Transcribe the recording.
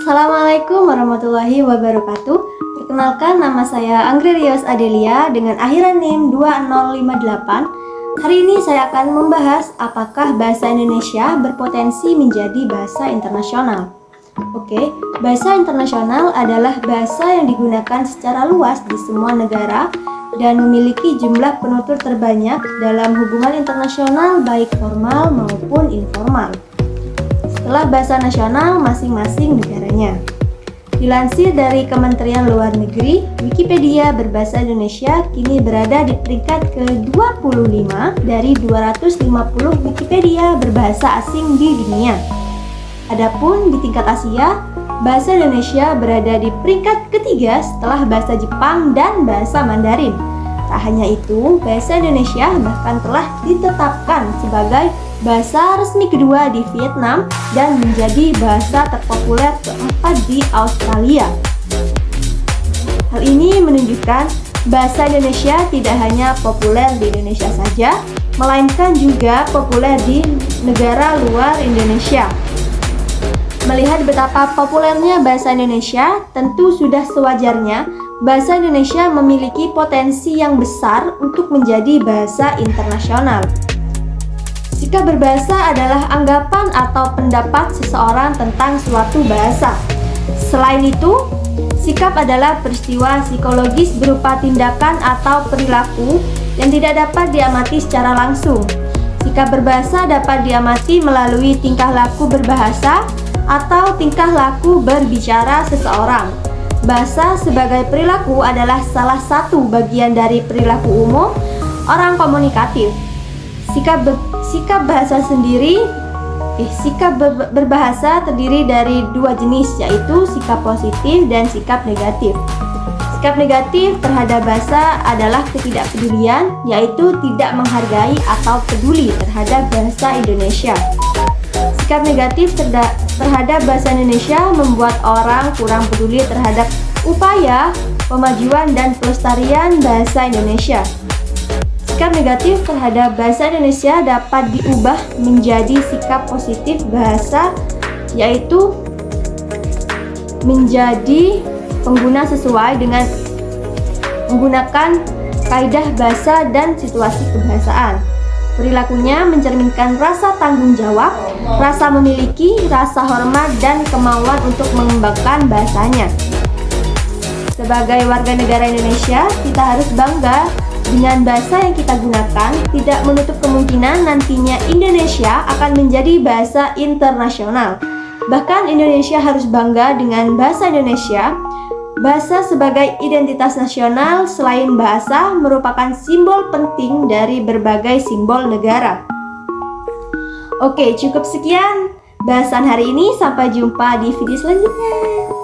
Assalamualaikum warahmatullahi wabarakatuh. Perkenalkan, nama saya Anggrius Adelia dengan akhiran NIM 2058. Hari ini saya akan membahas apakah bahasa Indonesia berpotensi menjadi bahasa internasional. Oke, bahasa internasional adalah bahasa yang digunakan secara luas di semua negara dan memiliki jumlah penutur terbanyak dalam hubungan internasional baik formal maupun informal setelah bahasa nasional masing-masing negaranya. Dilansir dari Kementerian Luar Negeri, Wikipedia berbahasa Indonesia kini berada di peringkat ke-25 dari 250 Wikipedia berbahasa asing di dunia. Adapun di tingkat Asia, bahasa Indonesia berada di peringkat ketiga setelah bahasa Jepang dan bahasa Mandarin. Tak hanya itu, bahasa Indonesia bahkan telah ditetapkan sebagai bahasa resmi kedua di Vietnam dan menjadi bahasa terpopuler keempat di Australia. Hal ini menunjukkan bahasa Indonesia tidak hanya populer di Indonesia saja, melainkan juga populer di negara luar Indonesia. Melihat betapa populernya bahasa Indonesia, tentu sudah sewajarnya bahasa Indonesia memiliki potensi yang besar untuk menjadi bahasa internasional. Sikap berbahasa adalah anggapan atau pendapat seseorang tentang suatu bahasa. Selain itu, sikap adalah peristiwa psikologis berupa tindakan atau perilaku yang tidak dapat diamati secara langsung. Sikap berbahasa dapat diamati melalui tingkah laku berbahasa atau tingkah laku berbicara seseorang. Bahasa sebagai perilaku adalah salah satu bagian dari perilaku umum orang komunikatif. Sikap berbahasa terdiri dari dua jenis, yaitu sikap positif dan sikap negatif. Sikap negatif terhadap bahasa adalah ketidakpedulian, yaitu tidak menghargai atau peduli terhadap bahasa Indonesia. Sikap negatif terhadap bahasa Indonesia membuat orang kurang peduli terhadap upaya pemajuan dan pelestarian bahasa Indonesia. Sikap negatif terhadap bahasa Indonesia dapat diubah menjadi sikap positif bahasa, yaitu menjadi pengguna sesuai dengan menggunakan kaidah bahasa dan situasi kebahasaan. Perilakunya mencerminkan rasa tanggung jawab, rasa memiliki, rasa hormat, dan kemauan untuk mengembangkan bahasanya. Sebagai warga negara Indonesia, kita harus bangga dengan bahasa yang kita gunakan, tidak menutup kemungkinan nantinya Indonesia akan menjadi bahasa internasional. Bahkan Indonesia harus bangga dengan bahasa Indonesia. Bahasa sebagai identitas nasional selain bahasa merupakan simbol penting dari berbagai simbol negara. Oke, cukup sekian bahasan hari ini. Sampai jumpa di video selanjutnya.